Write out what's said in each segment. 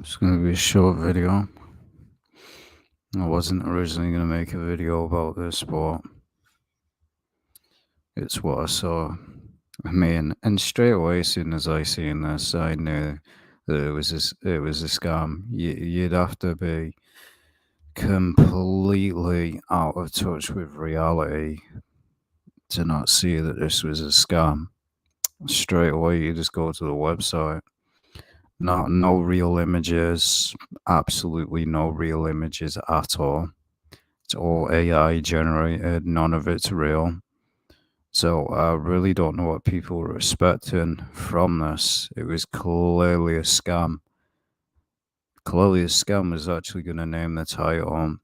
It's going to be a short video. I wasn't originally going to make a video about this, but it's what I saw. I mean, and straight away, as soon as I seen this, I knew that it was a scam. You'd have to be completely out of touch with reality to not see that this was a scam. Straight away, you just go to the website. No real images, absolutely no real images at all. It's all AI generated, none of it's real. So I really don't know what people were expecting from this. It was clearly a scam. Clearly, a scam was actually going to name the title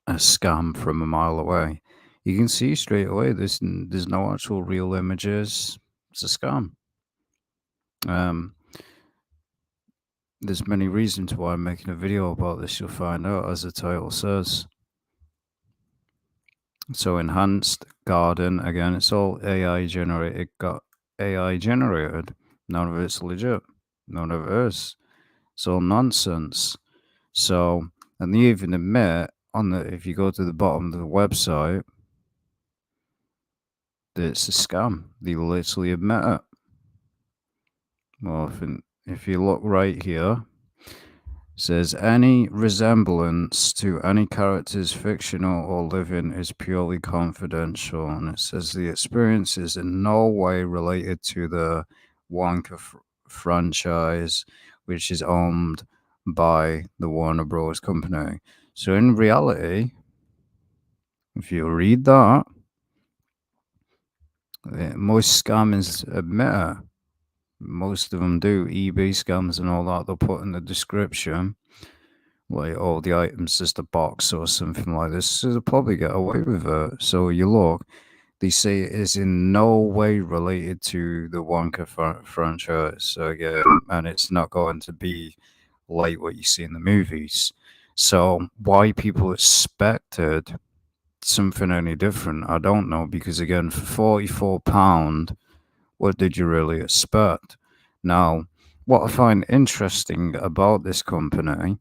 a scam from a mile away. You can see straight away there's no actual real images. It's a scam. Um, there's many reasons why I'm making a video about this. You'll find out as the title says. So enhanced garden again. It's all AI generated. Got AI generated. None of it's legit. None of it is. It's all nonsense. So, and they even admit if you go to the bottom of the website, that it's a scam. They literally admit it. Well, if you look right here, it says any resemblance to any characters, fictional or living, is purely confidential, and it says the experience is in no way related to the Wonka franchise, which is owned by the Warner Bros. Company. So in reality, if you read that, most scammers admit it. Most of them do. eBay scams and all that, they'll put in the description, like, oh, the item's just a box or something like this. So they'll probably get away with it. So you look, they say it is in no way related to the Wonka franchise. So yeah, and it's not going to be like what you see in the movies. So why people expected something any different, I don't know. Because again, for £44, what did you really expect? Now, what I find interesting about this company,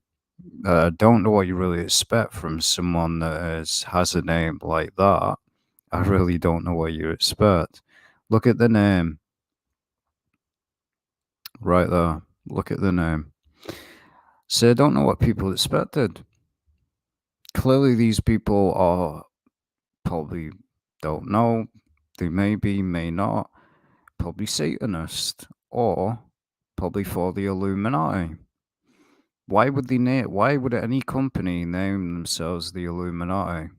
I don't know what you really expect from someone that has a name like that. I really don't know what you expect. Look at the name right there. Look at the name. So I don't know what people expected. Clearly, these people are probably don't know. They may be, may not. Probably Satanist or probably for the Illuminati. Why would why would any company name themselves the Illuminati?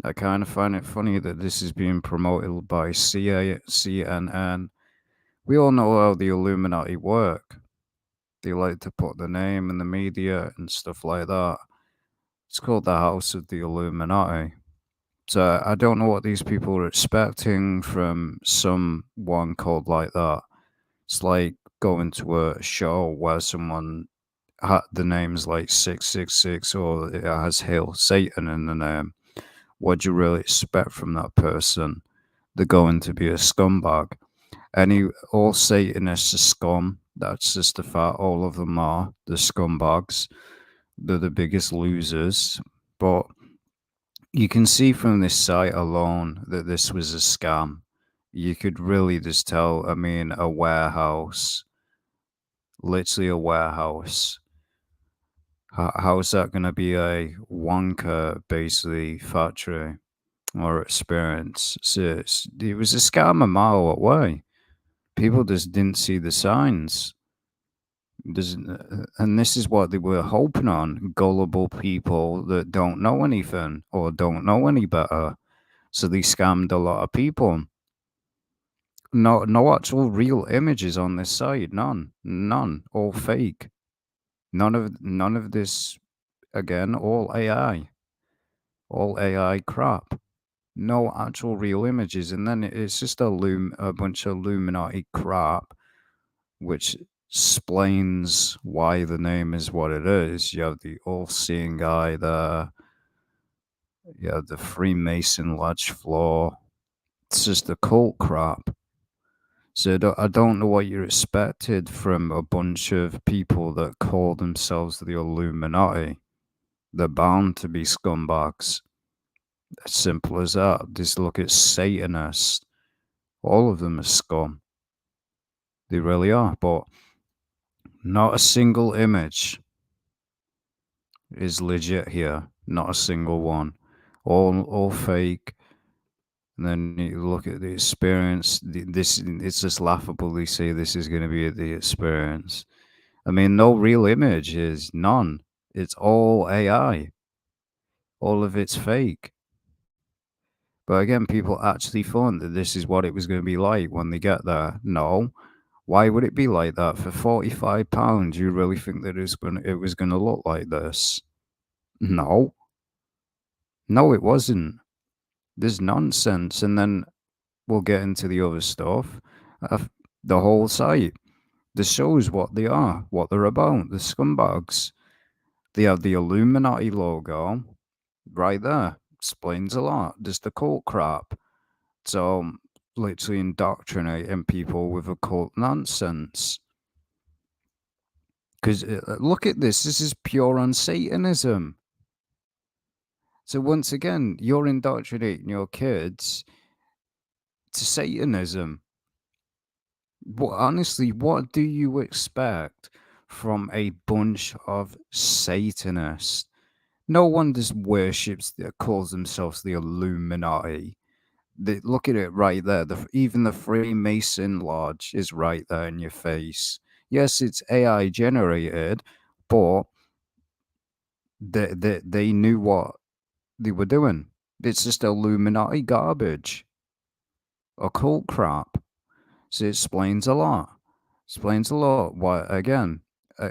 I kind of find it funny that this is being promoted by CNN. We all know how the Illuminati work. They like to put the name in the media and stuff like that. It's called the House of the Illuminati. So I don't know what these people are expecting from someone called like that. It's like going to a show where someone the name's like 666 or it has Hail Satan in the name. What do you really expect from that person? They're going to be a scumbag. All Satanists are scum. That's just the fact. All of them are. The scumbags. They're the biggest losers. But you can see from this site alone that this was a scam. You could really just tell. I mean, a warehouse. Literally a warehouse. How is that going to be a Wonka, basically, factory or experience? So it was a scam a mile away. People just didn't see the signs. And this is what they were hoping on, gullible people that don't know anything or don't know any better. So they scammed a lot of people. No actual real images on this site. None. All fake. None of this. Again, all AI. All AI crap. No actual real images, and then it's just a bunch of Illuminati crap, which explains why the name is what it is. You have the all-seeing guy there. You have the Freemason lodge floor. It's just a cult crap. So I don't know what you expected from a bunch of people that call themselves the Illuminati. They're bound to be scumbags. As simple as that. Just look at Satanists. All of them are scum. They really are. But not a single image is legit here. Not a single one. All fake. And then you look at the experience. This it's just laughable. They say this is going to be the experience. I mean, no real image is none. It's all AI. All of it's fake. But again, people actually thought that this is what it was going to be like when they get there. No. Why would it be like that? For £45, you really think that it was gonna look like this? No. No, it wasn't. There's nonsense. And then we'll get into the other stuff. Uh, the whole site. This shows what they are, what they're about. The scumbags. They have the Illuminati logo right there. Explains a lot. There's the cult crap. So, literally indoctrinating people with occult nonsense. Because look at this. This is pure on Satanism. So, once again, you're indoctrinating your kids to Satanism. Honestly, what do you expect from a bunch of Satanists? No one just worships, calls themselves the Illuminati. Look at it right there. Even the Freemason Lodge is right there in your face. Yes, it's AI generated, but they knew what they were doing. It's just Illuminati garbage, occult crap. So it explains a lot. Explains a lot. Why again?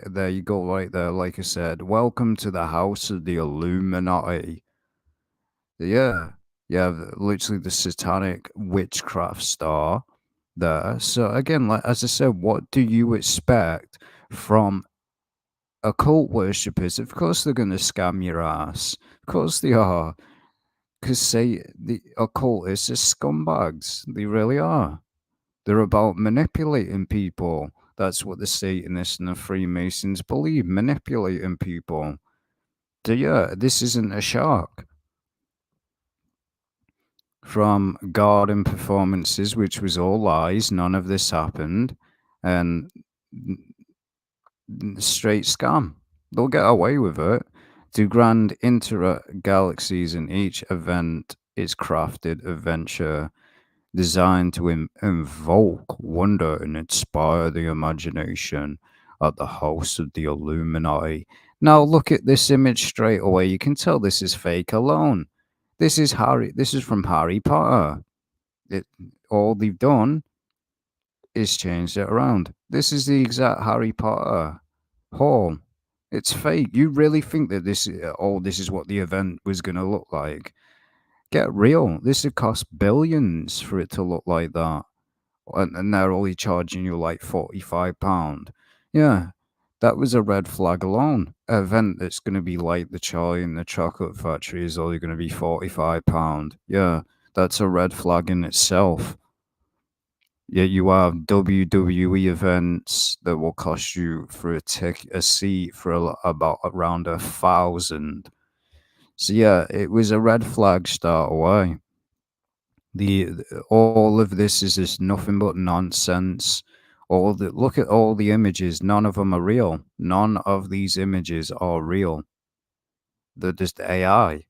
There you go, right there. Like I said, welcome to the house of the Illuminati. Yeah, yeah, literally the satanic witchcraft star there. So again, like as I said, what do you expect from occult worshippers? Of course, they're going to scam your ass. Of course, they are. Because say the occultists are scumbags. They really are. They're about manipulating people. That's what the Satanists and the Freemasons believe, manipulating people. So yeah, this isn't a shock. From garden performances, which was all lies, none of this happened, and straight scam. They'll get away with it. To grand inter-galaxies in each event is crafted adventure designed to invoke wonder and inspire the imagination at the house of the Illuminati. Now look at this image straight away. You can tell this is fake alone. This is Harry. This is from Harry Potter. It all they've done is changed it around. This is the exact Harry Potter hall. It's fake. You really think that this is what the event was going to look like? Get real. This would cost billions for it to look like that. And they're only charging you like £45. Yeah, that was a red flag alone. An event that's going to be like the Charlie and the Chocolate Factory is only going to be £45. Yeah, that's a red flag in itself. Yeah, you have WWE events that will cost you for a seat for about around 1,000. So yeah, it was a red flag start away. All of this is just nothing but nonsense. Look at all the images. None of them are real. None of these images are real. They're just AI.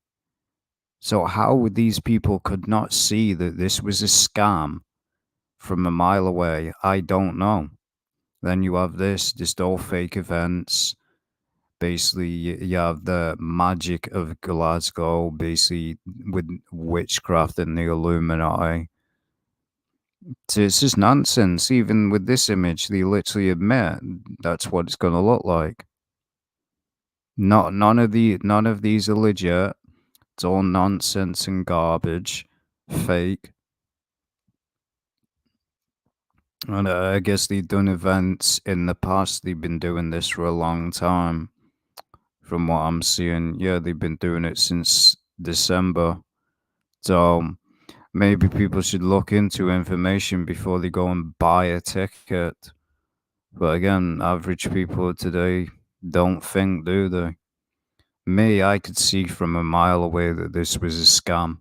So how would these people could not see that this was a scam from a mile away? I don't know. Then you have just all fake events. Basically, you have the magic of Glasgow, basically with witchcraft and the Illuminati. So it's just nonsense. Even with this image, they literally admit that's what it's going to look like. None of these are legit. It's all nonsense and garbage, fake. And I guess they've done events in the past. They've been doing this for a long time. From what I'm seeing, yeah, they've been doing it since December. So Maybe people should look into information before they go and buy a ticket. But again, average people today don't think, do they? Me, I could see from a mile away that this was a scam.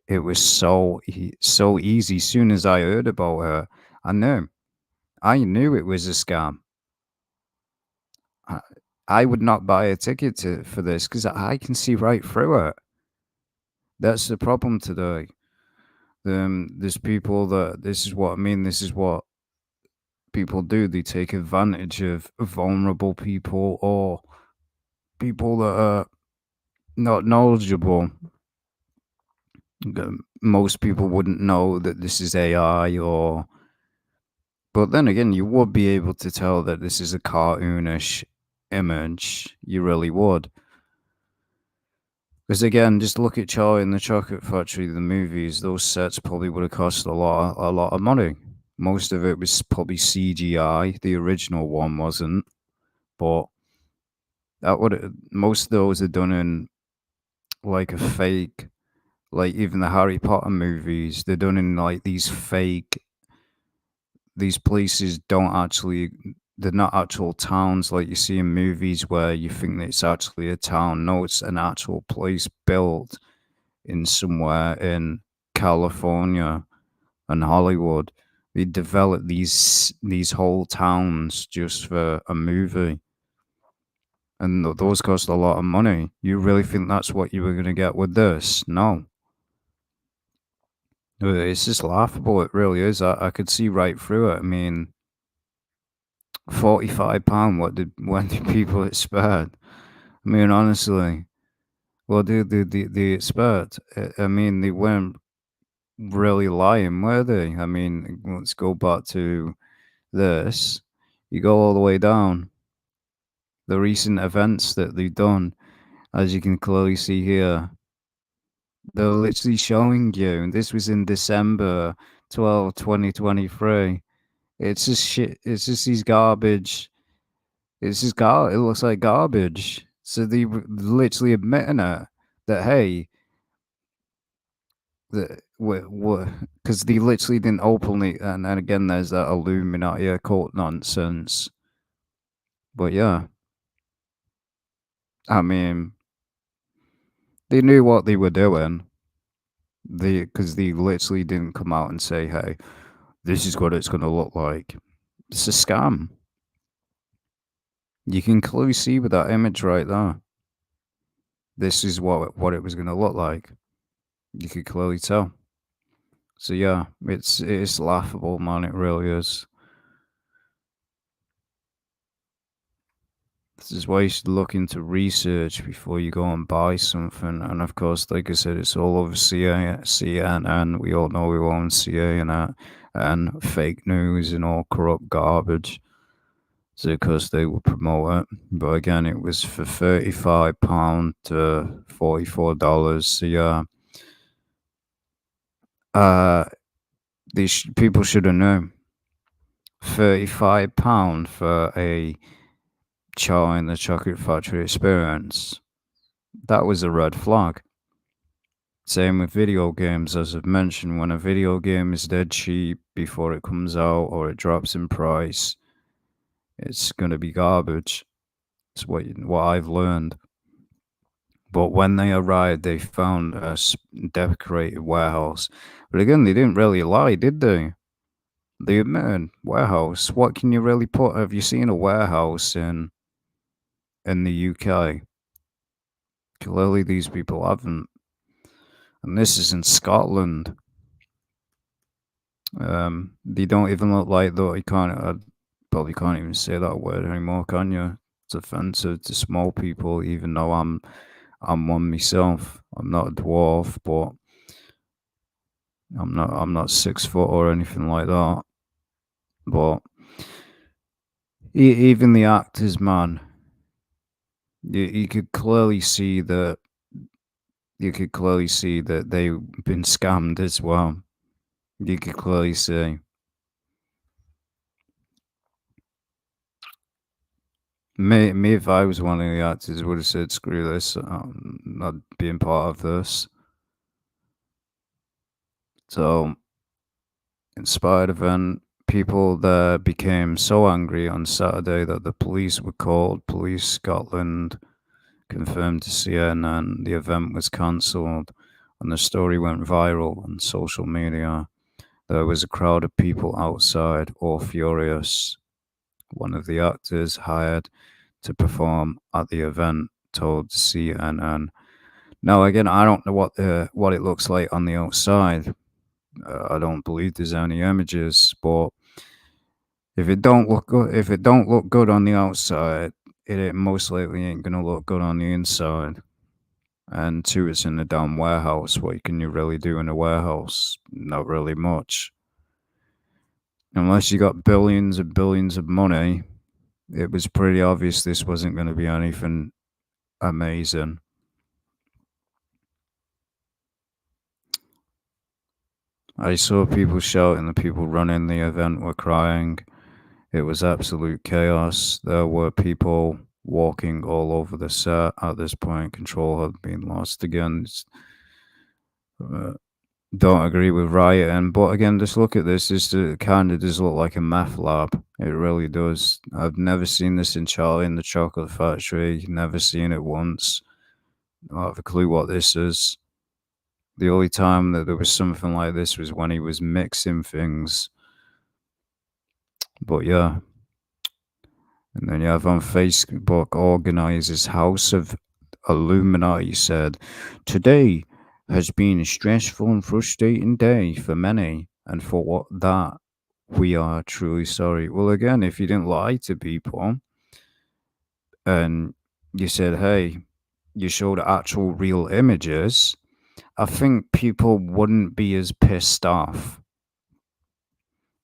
It was so easy. Soon as I heard about her, I knew. I knew it was a scam. I, I would not buy a ticket for this because I can see right through it. That's the problem today. There's people that this is what I mean. This is what people do. They take advantage of vulnerable people or people that are not knowledgeable. Most people wouldn't know that this is AI or. But then again, you would be able to tell that this is a cartoonish image. You really would. Because again, just look at Charlie and the Chocolate Factory, the movies. Those sets probably would have cost a lot of money. Most of it was probably CGI. The original one wasn't, but that would most of those are done in like a fake. Like even the Harry Potter movies, they're done in like these fake. These places don't actually. They're not actual towns like you see in movies where you think that it's actually a town. No, it's an actual place built in somewhere in California and Hollywood. They develop these whole towns just for a movie, and those cost a lot of money. You really think that's what you were going to get with this? No, it's just laughable. It really is. I could see right through it. I mean, £45. When did people expect? I mean, honestly, what did they expect? I mean, they weren't really lying, were they? I mean, let's go back to this. You go all the way down. The recent events that they've done, as you can clearly see here, they're literally showing you. And this was in December 12th, 2023. It's just shit. It's just these garbage. It's just it looks like garbage. So they were literally admitting it that hey, that because they literally didn't openly. And then again, there's that Illuminati occult nonsense. But yeah, I mean, they knew what they were doing. Because they literally didn't come out and say, "Hey, this is what it's going to look like." It's a scam. You can clearly see with that image right there. This is what it was going to look like. You could clearly tell. So yeah, it's laughable, man. It really is. This is why you should look into research before you go and buy something. And of course, like I said, it's all over CNN. We all know we own CNN and fake news and all corrupt garbage. So because they will promote it. But again, it was for £35 to $44. So yeah, uh, these people should have known. £35 for a Charlie and the Chocolate Factory experience. That was a red flag. Same with video games, as I've mentioned. When a video game is dead cheap before it comes out or it drops in price, it's gonna be garbage. It's what I've learned. But when they arrived, they found a decorated warehouse. But again, they didn't really lie, did they? They admitted warehouse. What can you really put? Have you seen a warehouse in the UK? Clearly, these people haven't. And this is in Scotland. They don't even look like though. You can't. I probably can't even say that word anymore, can you? It's offensive to small people, even though I'm one myself. I'm not a dwarf, but I'm not 6 foot or anything like that. But even the actors, man, you could clearly see that they've been scammed as well. You could clearly see. Me, if I was one of the actors, would have said, "Screw this! I'm not being part of this." So, inspired event, people there became so angry on Saturday that the police were called. Police Scotland confirmed to CNN the event was cancelled, and the story went viral on social media. There was a crowd of people outside, all furious. One of the actors hired to perform at the event told CNN. Now, again, I don't know what it looks like on the outside. I don't believe there's any images, but if it don't look good on the outside, it most likely ain't gonna look good on the inside. And two, it's in a damn warehouse. What can you really do in a warehouse? Not really much. Unless you got billions and billions of money, it was pretty obvious this wasn't going to be anything amazing. I saw people shouting, the people running the event were crying. It was absolute chaos. There were people walking all over the set. At this point, control had been lost again. Uh, don't agree with rioting, but again, just look at this. It kind of does look like a meth lab. It really does. I've never seen this in Charlie and the Chocolate Factory. Never seen it once. I don't have a clue what this is. The only time that there was something like this was when he was mixing things. But yeah. And then you have on Facebook, organizers House of Illuminati said, today has been a stressful and frustrating day for many, and for what that we are truly sorry. Well, again, if you didn't lie to people and you said, hey, you showed actual real images, I think people wouldn't be as pissed off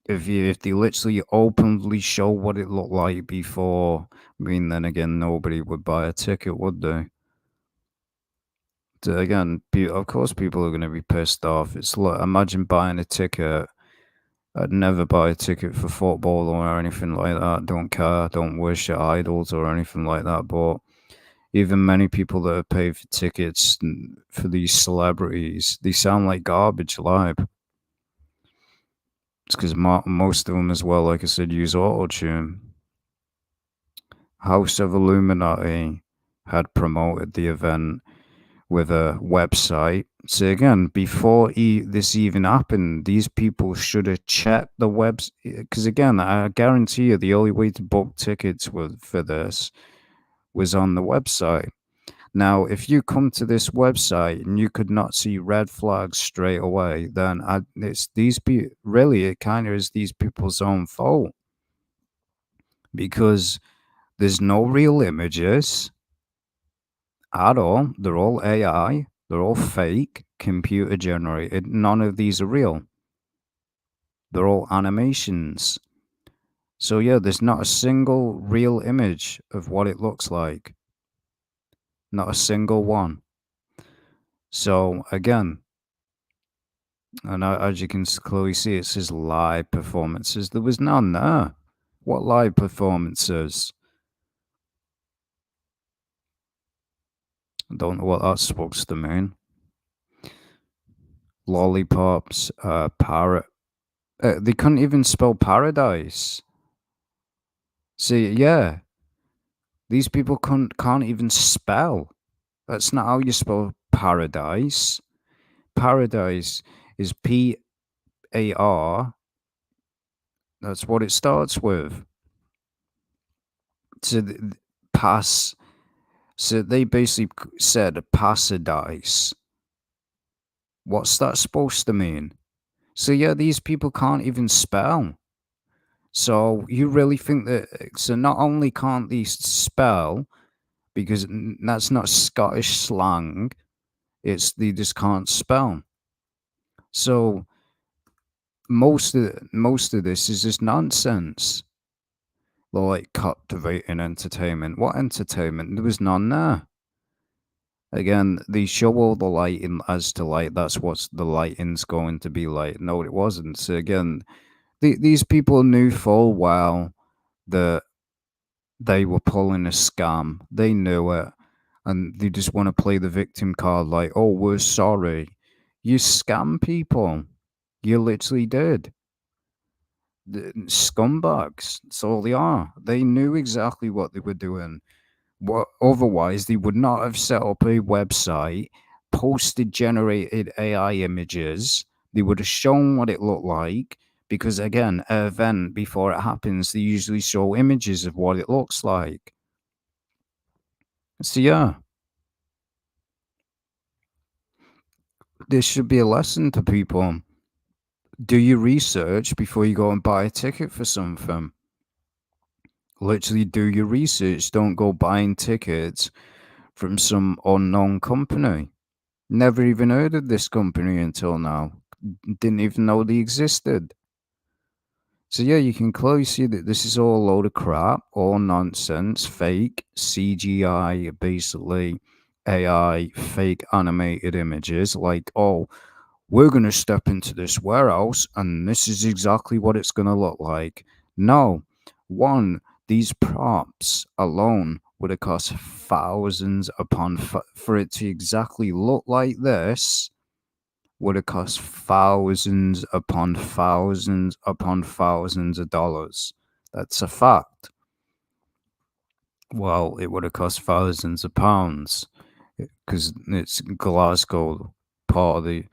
if they literally openly show what it looked like before. I mean, then again, nobody would buy a ticket, would they? So again, of course, people are going to be pissed off. It's like, imagine buying a ticket. I'd never buy a ticket for football or anything like that. Don't care. Don't worship idols or anything like that. But even many people that have paid for tickets for these celebrities, they sound like garbage live. It's because most of them as well, like I said, use auto-tune. House of Illuminati had promoted the event with a website. So again, before this even happened, these people should have checked the webs. Because again, I guarantee you, the only way to book tickets for this was on the website. Now, if you come to this website and you could not see red flags straight away, then it's these people. Really, it kind of is these people's own fault because there's no real images at all. They're all AI. They're all fake, computer generated. None of these are real. They're all animations. So yeah, there's not a single real image of what it looks like. Not a single one. So again, and as you can clearly see, it says live performances. There was none there. What live performances? I don't know what that's supposed to mean. Lollipops, parrot. They couldn't even spell paradise. See, yeah, these people can't even spell. That's not how you spell paradise. Paradise is P-A-R. That's what it starts with. So pass. So they basically said paradise. What's that supposed to mean? So yeah, these people can't even spell. So you really think that? So not only can't they spell because that's not Scottish slang, it's they just can't spell. So most of this is just nonsense. Like captivating entertainment. What entertainment? There was none there. Again, they show all the lighting as to like that's what the lighting's going to be like. No, it wasn't. So again, these people knew full well that they were pulling a scam. They knew it, and they just want to play the victim card. Like, oh, we're sorry. You scam people. You literally did. The scumbags. That's all they are. They knew exactly what they were doing. What otherwise they would not have set up a website, posted generated AI images. They would have shown what it looked like because again, an event before it happens, they usually show images of what it looks like. So yeah, this should be a lesson to people. Do your research before you go and buy a ticket for something. Literally do your research. Don't go buying tickets from some unknown company. Never even heard of this company until now. Didn't even know they existed. So yeah, you can clearly see that this is all a load of crap, all nonsense, fake, CGI, basically AI, fake animated images. Like, oh, we're going to step into this warehouse and this is exactly what it's going to look like. No, one, these props alone would have cost thousands upon for it to exactly look like this would have cost thousands upon thousands upon thousands of dollars. That's a fact. Well, it would have cost thousands of pounds because it's Glasgow, part of the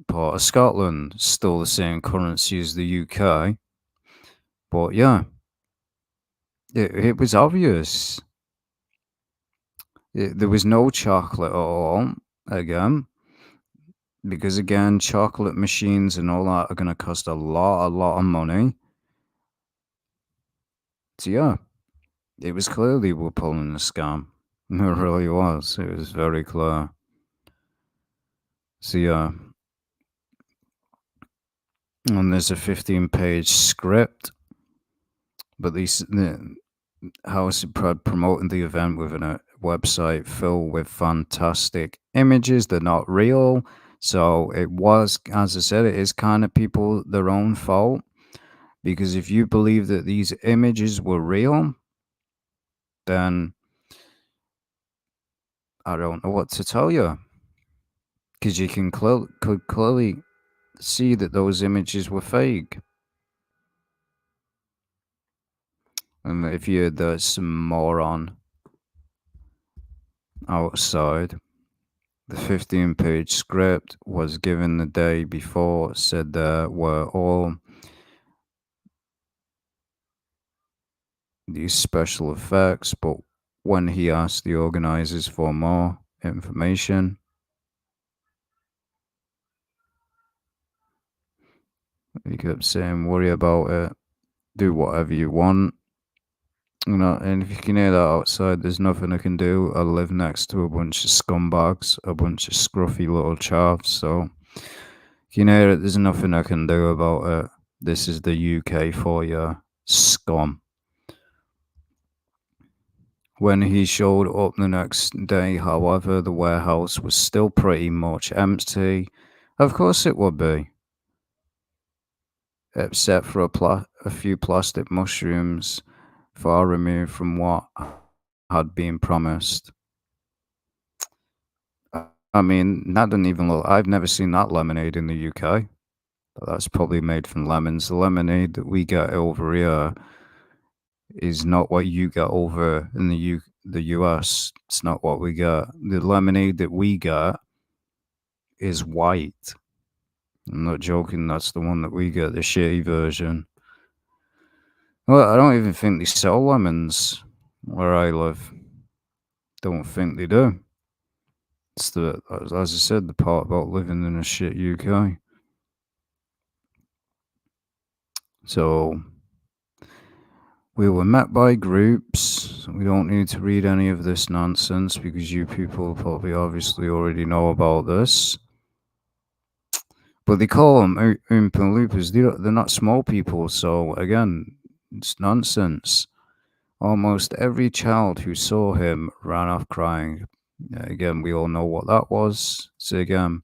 part of Scotland, still the same currency as the UK. But yeah, it was obvious. There was no chocolate at all, again, because again, chocolate machines and all that are going to cost a lot of money. So yeah, it was clear they were pulling a scam. It really was. It was very clear. So yeah, and there's a 15-page script, but the House promoting the event with a website filled with fantastic images. They're not real. So it was, as I said, it is kind of people their own fault. Because if you believe that these images were real, then I don't know what to tell you. Because you could clearly see that those images were fake. And if you're the some moron outside, the 15-page script was given the day before, said there were all these special effects, but when he asked the organizers for more information, he kept saying, worry about it, do whatever you want. You know, and if you can hear that outside, there's nothing I can do. I live next to a bunch of scumbags, a bunch of scruffy little chavs, so you can hear it, there's nothing I can do about it. This is the UK for you, scum. When he showed up the next day, however, the warehouse was still pretty much empty. Of course it would be. Except for a few plastic mushrooms far removed from what had been promised. I mean, that doesn't even look. I've never seen that lemonade in the UK. That's probably made from lemons. The lemonade that we get over here is not what you get over in the US. It's not what we get. The lemonade that we get is white. I'm not joking. That's the one that we get, the shitty version. Well, I don't even think they sell lemons where I live. Don't think they do. It's the, as I said, the part about living in a shit UK. So we were met by groups. We don't need to read any of this nonsense because you people probably obviously already know about this. But they call them Oompa Loompas. They're not small people. So again, it's nonsense. Almost every child who saw him ran off crying. Again, we all know what that was. So again,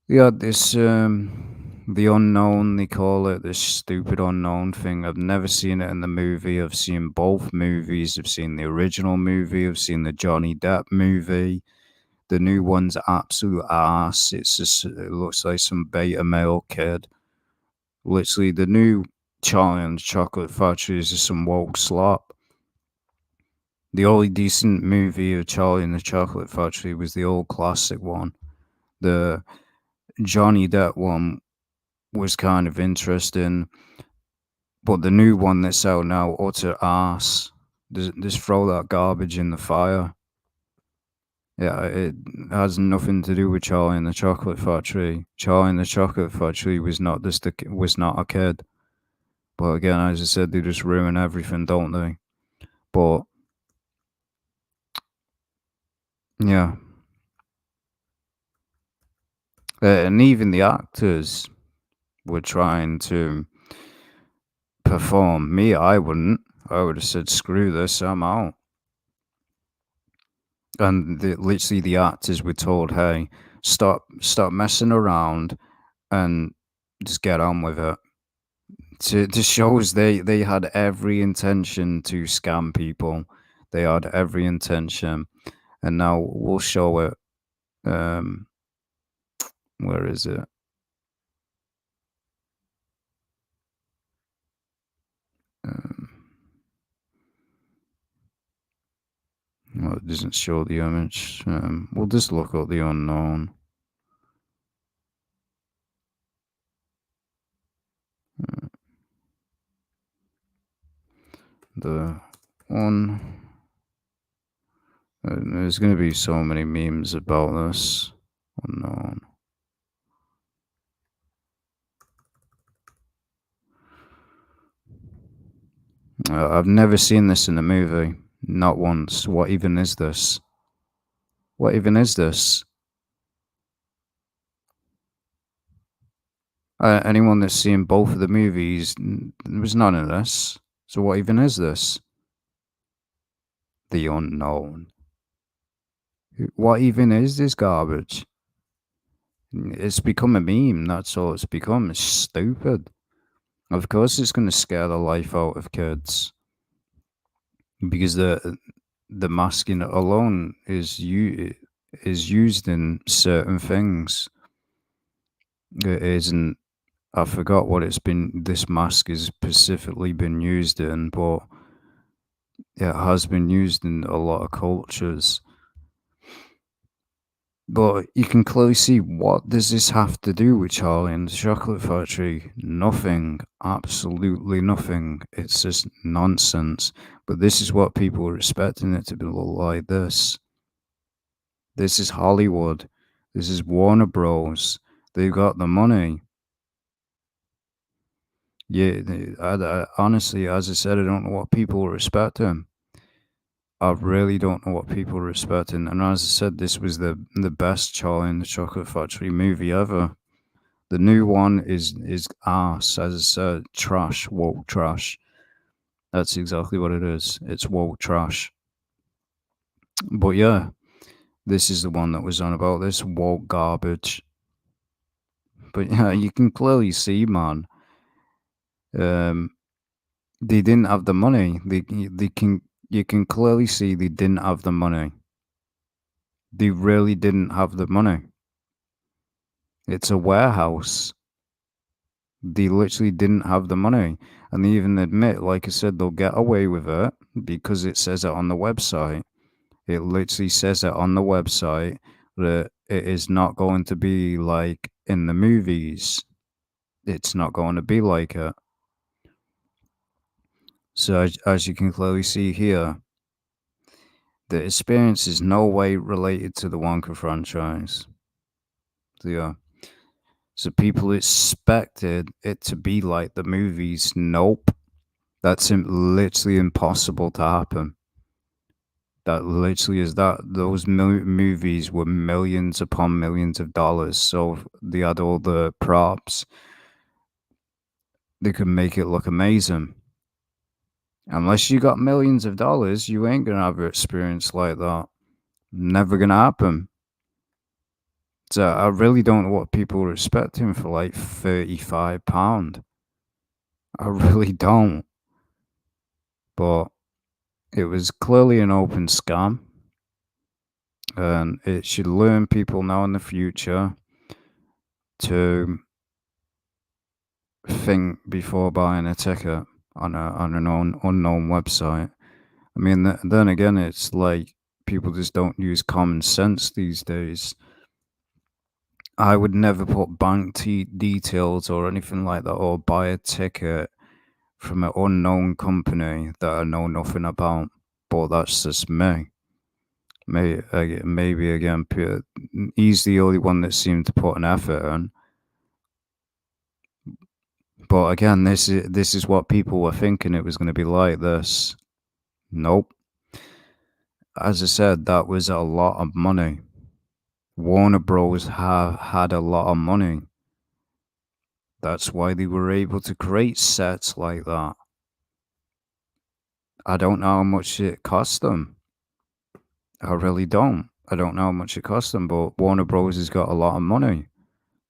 yeah, this the unknown, they call it, this stupid unknown thing. I've never seen it in the movie. I've seen both movies. I've seen the original movie. I've seen the Johnny Depp movie. The new one's absolute ass. It's just it looks like some beta male kid. Literally, the new Charlie and the Chocolate Factory is just some woke slop. The only decent movie of Charlie and the Chocolate Factory was the old classic one. The Johnny Depp one was kind of interesting, but the new one that's out now, utter ass. Just throw that garbage in the fire. Yeah, it has nothing to do with Charlie and the Chocolate Factory. Charlie and the Chocolate Factory was not a kid. But again, as I said, they just ruin everything, don't they? But yeah, and even the actors were trying to perform. Me, I wouldn't. I would have said, "Screw this, I'm out." And literally, the actors were told, "Hey, stop messing around and just get on with it." To shows they had every intention to scam people. They had every intention, and now we'll show it. Um, where is it? Um, well, it doesn't show the image. We'll just look up the unknown. Uh, the one. There's going to be so many memes about this. Unknown. I've never seen this in a movie. Not once. What even is this? What even is this? Anyone that's seen both of the movies, there was none of this. So what even is this? The unknown. What even is this garbage? It's become a meme. That's all it's become. It's stupid. Of course, it's going to scare the life out of kids because the masking alone is used in certain things. It isn't. I forgot what it's been. This mask has specifically been used in, but it has been used in a lot of cultures. But you can clearly see, what does this have to do with Charlie and the Chocolate Factory? Nothing. Absolutely nothing. It's just nonsense. But this is what people are expecting it to be like this. This is Hollywood. This is Warner Bros. They've got the money. Yeah, honestly, as I said, I don't know what people are expecting. I really don't know what people are expecting. And as I said, this was the best Charlie and the Chocolate Factory movie ever. The new one is arse, as I said, trash, woke trash. That's exactly what it is. It's woke trash. But yeah, this is the one that was on about this woke garbage. But yeah, you can clearly see, man. Um, they didn't have the money. They can you can clearly see they didn't have the money. They really didn't have the money. It's a warehouse. They literally didn't have the money. And they even admit, like I said, they'll get away with it because it says it on the website. It literally says it on the website that it is not going to be like in the movies. It's not going to be like it. So, as you can clearly see here, the experience is no way related to the Wonka franchise. So, yeah. So people expected it to be like the movies. Nope. That's literally impossible to happen. That literally is that. Those movies were millions upon millions of dollars. So they had all the props. They could make it look amazing. Unless you got millions of dollars, you ain't gonna have an experience like that. Never gonna happen. So I really don't know what people are expecting for like £35. I really don't. But it was clearly an open scam. and it should learn people now in the future to think before buying a ticket on an unknown website. I mean, then again, it's like people just don't use common sense these days. I would never put bank details or anything like that, or buy a ticket from an unknown company that I know nothing about. But that's just me. Maybe again, he's the only one that seemed to put an effort in. But again, this is what people were thinking it was going to be like this. Nope. As I said, that was a lot of money. Warner Bros. Had a lot of money. That's why they were able to create sets like that. I don't know how much it cost them. I really don't. I don't know how much it cost them, but Warner Bros. Has got a lot of money.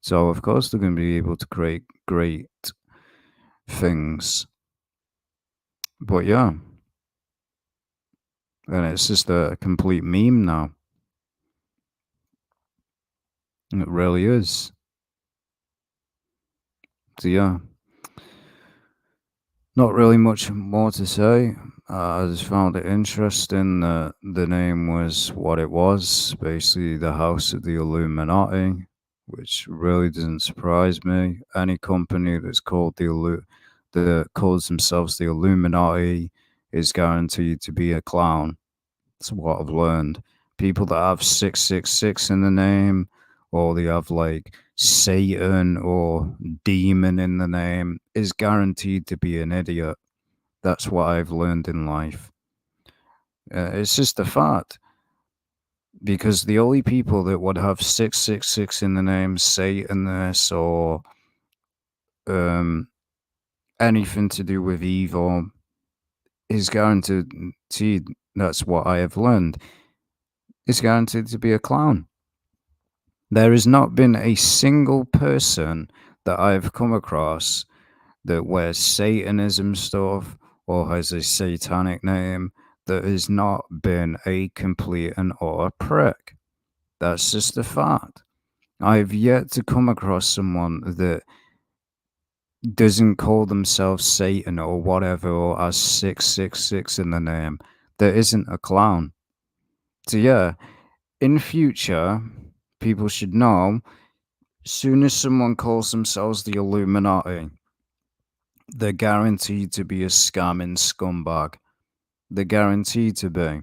So, of course, they're going to be able to create great things. But yeah, and it's just a complete meme now. It really is. So, yeah, not really much more to say. I just found it interesting that the name was what it was, basically the House of the Illuminati, which really doesn't surprise me. Any company that's called that calls themselves the Illuminati is guaranteed to be a clown. That's what I've learned. People that have 666 in the name, or they have like Satan or demon in the name, is guaranteed to be an idiot. That's what I've learned in life. It's just a fact. Because the only people that would have 666 in the name, Satan this, or um, anything to do with evil, is guaranteed. That's what I have learned. Is guaranteed to be a clown. There has not been a single person that I've come across that wears Satanism stuff or has a satanic name that has not been a complete and utter prick. That's just a fact. I've yet to come across someone that doesn't call themselves Satan or whatever or has 666 in the name that isn't a clown. So yeah, in future, people should know, soon as someone calls themselves the Illuminati, they're guaranteed to be a scamming scumbag. They're guaranteed to be,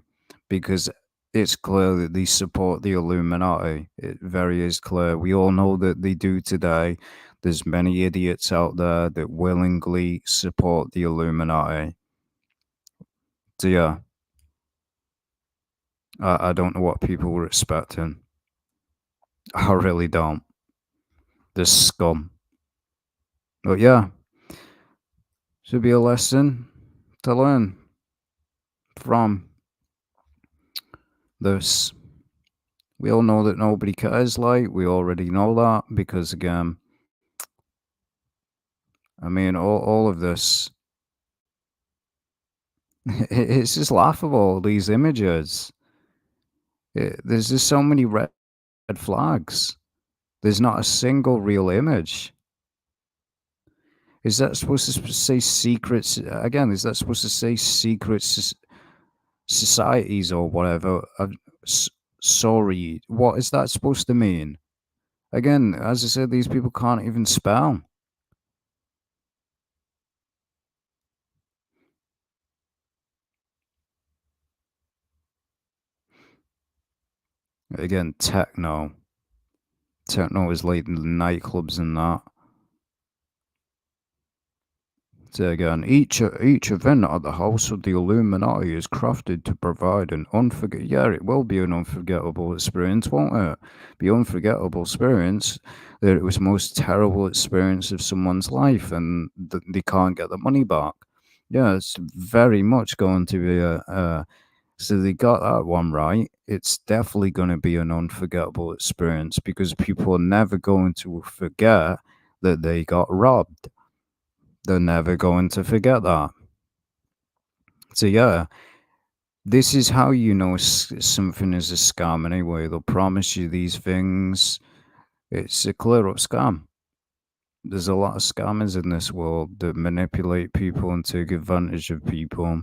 because it's clear that they support the Illuminati. It very is clear. We all know that they do today. There's many idiots out there that willingly support the Illuminati. So yeah, I don't know what people were expecting. I really don't. The scum. But yeah, should be a lesson to learn from this. We all know that nobody cares, like, we already know that, because again, I mean, all of this, it's just laughable, these images. There's just so many red flags. There's not a single real image. Is that supposed to say secrets? Again, is that supposed to say secret societies or whatever? Sorry, what is that supposed to mean? Again, as I said, these people can't even spell. Again, techno. Techno is like nightclubs and that. So again, each event at the House of the Illuminati is crafted to provide an unforgettable. Yeah, it will be an unforgettable experience, won't it? Be unforgettable experience that it was the most terrible experience of someone's life, and they can't get the money back. Yeah, it's very much going to be a. So they got that one right. It's definitely going to be an unforgettable experience, because people are never going to forget that they got robbed. They're never going to forget that. So yeah, This is how you know something is a scam anyway. They'll promise you these things. It's a clear up scam. There's a lot of scammers in this world that manipulate people and take advantage of people.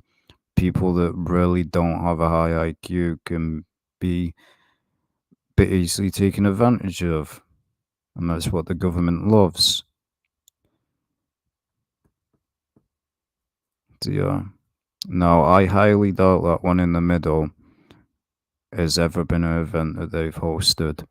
People that really don't have a high IQ can be bit easily taken advantage of. And that's what the government loves. So, yeah. No, I highly doubt that one in the middle has ever been an event that they've hosted.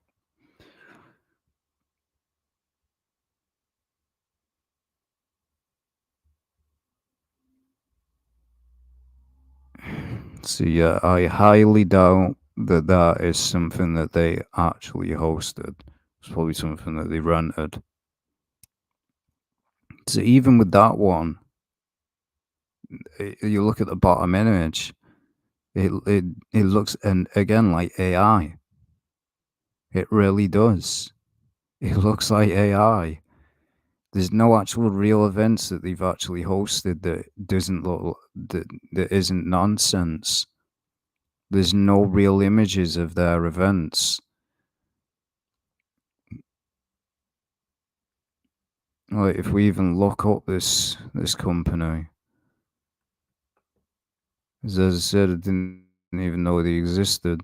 So yeah, I highly doubt that that is something that they actually hosted. It's probably something that they rented. So even with that one, you look at the bottom image, it looks and again like AI. It really does. It looks like AI. There's no actual real events that they've actually hosted that doesn't look that isn't nonsense. There's no real images of their events. Like if we even look up this company, as I said, I didn't even know they existed.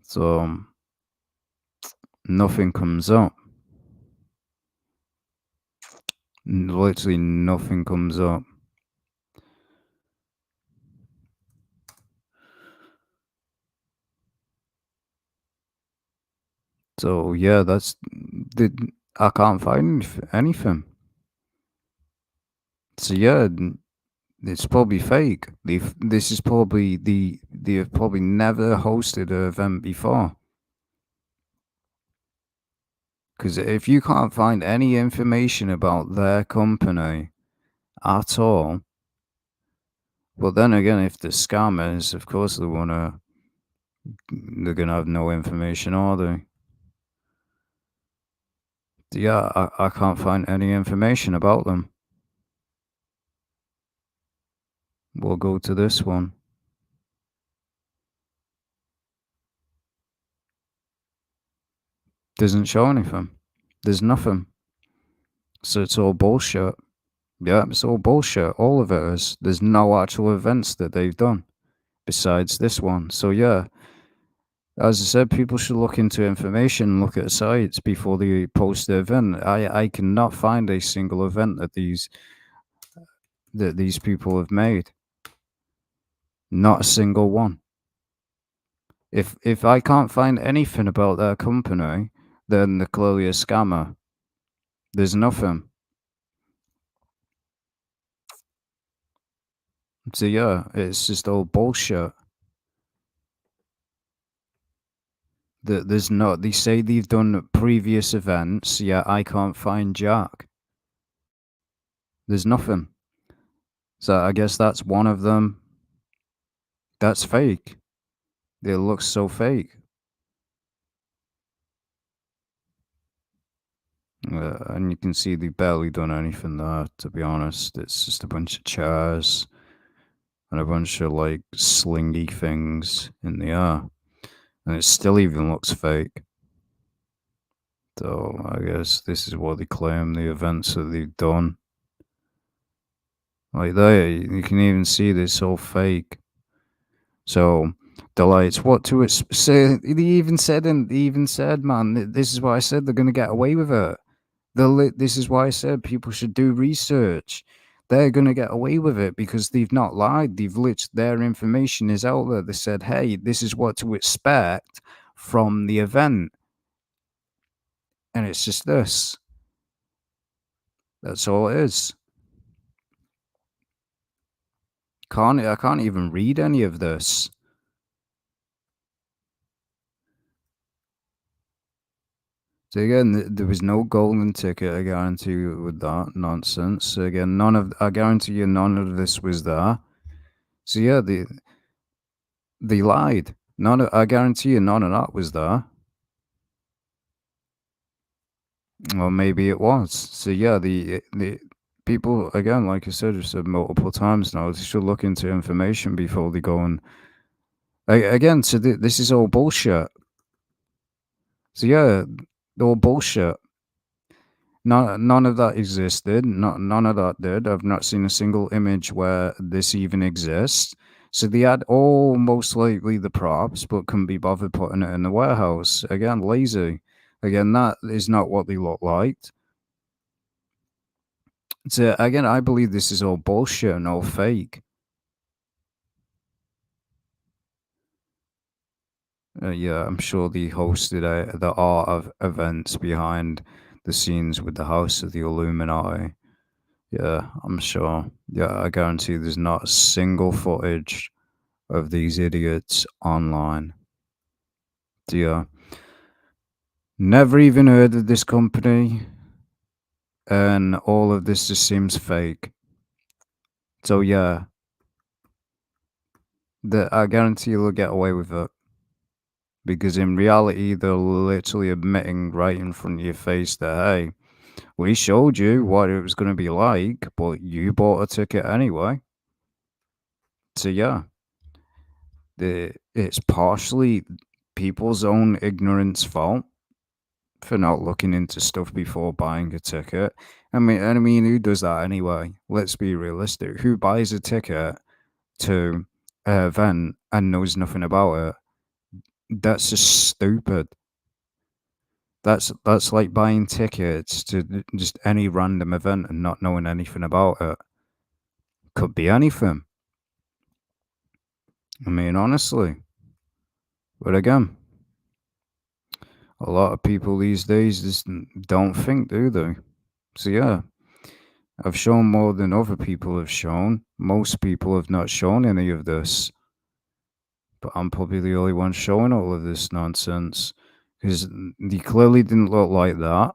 So nothing comes up. Literally nothing comes up. So yeah, the I can't find anything. So yeah, it's probably fake. This is probably they have probably never hosted an event before. Because if you can't find any information about their company at all, well, then again, if the scammers, of course, they're gonna have no information, are they? Yeah, I can't find any information about them. We'll go to this one. Doesn't show anything. There's nothing. So it's all bullshit. Yeah, it's all bullshit. All of it is. There's no actual events that they've done besides this one. So yeah, as I said, people should look into information, look at sites before they post the event. I cannot find a single event that these people have made. Not a single one. If I can't find anything about their company, then they're clearly a scammer. There's nothing. So yeah, it's just all bullshit. There's not. They say they've done previous events. Yeah, I can't find Jack. There's nothing. So I guess that's one of them. That's fake. It looks so fake. And you can see they've barely done anything there, to be honest. It's just a bunch of chairs and a bunch of like slingy things in the air. And it still even looks fake. So I guess this is what they claim the events that they've done. Like there, you can even see this all fake. So the lights, what to say? They even said, man, this is why I said they're gonna get away with it. This is why I said people should do research. They're gonna get away with it because they've not lied. Their information is out there. They said, hey, this is what to expect from the event, and it's just this. That's all it is. I can't even read any of this. So again, there was no golden ticket. I guarantee you with that nonsense. So again, I guarantee you none of this was there. So yeah, they lied. I guarantee you none of that was there. Or maybe it was. So yeah, people, again, like I said, I've said multiple times now, they should look into information before they go and again. So this is all bullshit. So yeah, all bullshit. None of that existed. None of that did. I've not seen a single image where this even exists. So they had all most likely the props, but couldn't be bothered putting it in the warehouse. Again, lazy. Again, that is not what they look like. So again, I believe this is all bullshit and all fake. Yeah, I'm sure they hosted the art of events behind the scenes with the House of the Illuminati. Yeah, I'm sure. Yeah, I guarantee there's not a single footage of these idiots online. Yeah, never even heard of this company, and all of this just seems fake. So yeah, I guarantee they'll get away with it because in reality, they're literally admitting right in front of your face that hey, we showed you what it was going to be like, but you bought a ticket anyway. So yeah, it's partially people's own ignorance fault for not looking into stuff before buying a ticket. I mean, who does that anyway? Let's be realistic. Who buys a ticket to an event and knows nothing about it? That's just stupid. That's like buying tickets to just any random event and not knowing anything about it. Could be anything. I mean, honestly. But again, a lot of people these days just don't think, do they? So yeah, I've shown more than other people have shown. Most people have not shown any of this, but I'm probably the only one showing all of this nonsense because they clearly didn't look like that.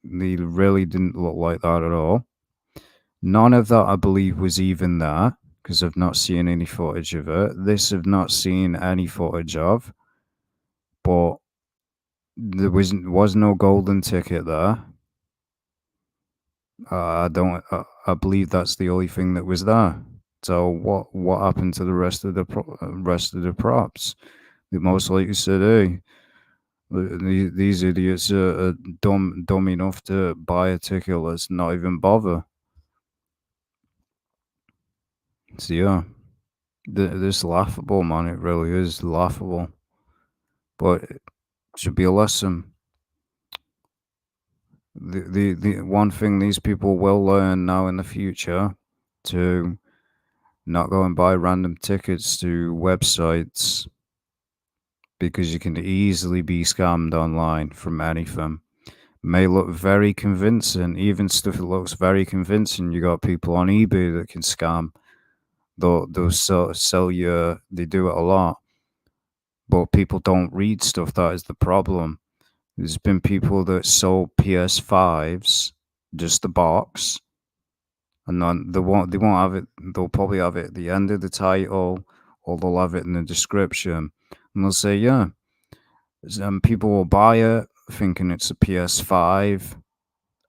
They really didn't look like that at all. None of that, I believe, was even there because I've not seen any footage of it. This I've not seen any footage of, but there was no golden ticket there. I don't. I believe that's the only thing that was there. So what happened to the rest of the rest of the props? They most likely said, "Hey, these idiots are dumb enough to buy a ticket. Let's not even bother." So yeah, this laughable, man. It really is laughable, but it should be a lesson. The one thing these people will learn now in the future to not go and buy random tickets to websites because you can easily be scammed online from anything. May look very convincing, even stuff that looks very convincing. You got people on eBay that can scam. They'll sell you. They do it a lot, but people don't read stuff. That is the problem. There's been people that sold PS5s, just the box, and then they won't have it. They'll probably have it at the end of the title, or they'll have it in the description, and they'll say, "Yeah." People will buy it thinking it's a PS5,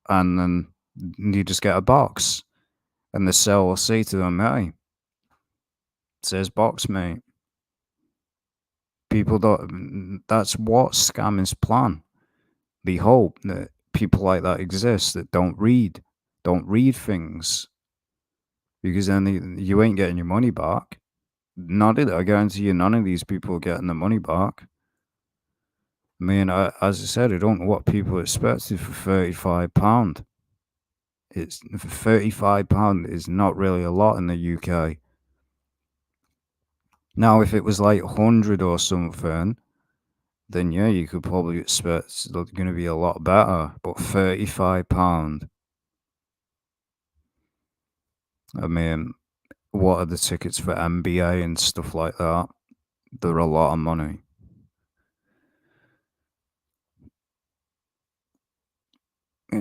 and then you just get a box, and the seller will say to them, "Hey, it says box, mate." People don't. That's what scammers plan. They hope that people like that exist that don't read things, because then you ain't getting your money back. Not it. I guarantee you, none of these people are getting the money back. I mean, as I said, I don't know what people expected for £35. It's £35 is not really a lot in the UK. Now, if it was like 100 or something, then yeah, you could probably expect it's going to be a lot better. But £35, I mean, what are the tickets for NBA and stuff like that? They're a lot of money.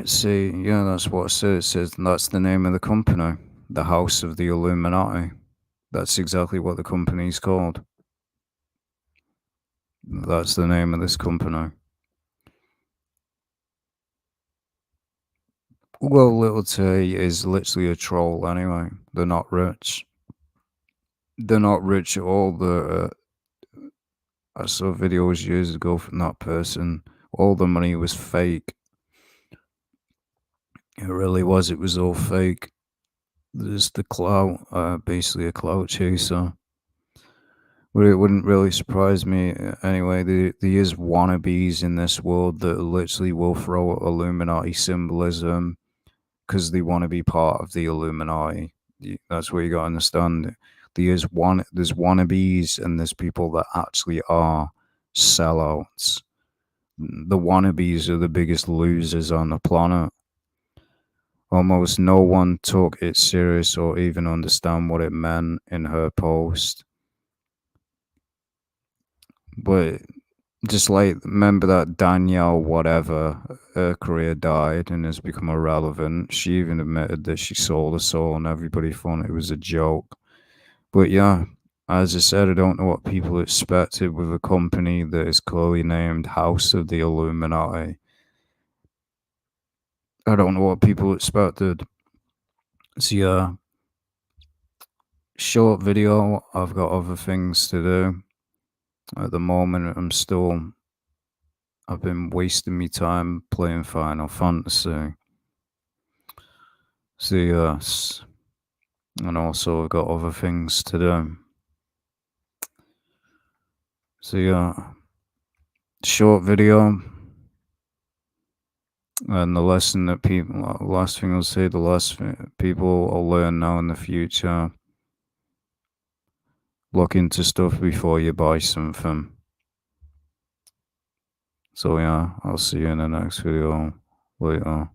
See, yeah, that's what it says. It says that's the name of the company, the House of the Illuminati. That's exactly what the company's called. That's the name of this company. Well, Little Tay is literally a troll anyway. They're not rich. They're not rich at all. I saw videos years ago from that person. All the money was fake. It really was. It was all fake. There's the clout, basically a clout chaser. But it wouldn't really surprise me anyway. There is wannabes in this world that literally will throw Illuminati symbolism because they want to be part of the Illuminati. That's what you got to understand. There's wannabes and there's people that actually are sellouts. The wannabes are the biggest losers on the planet. Almost no one took it serious or even understand what it meant in her post. But just like remember that Danielle whatever, her career died and has become irrelevant. She even admitted that she sold her soul and everybody thought it was a joke. But yeah, as I said, I don't know what people expected with a company that is clearly named House of the Illuminati. I don't know what people expected. So yeah, short video. I've got other things to do. At the moment, I've been wasting my time playing Final Fantasy. So yes, and also I've got other things to do. So yeah, short video. And the lesson that people, last thing I'll say, the last people will learn now in the future, look into stuff before you buy something. So yeah, I'll see you in the next video later.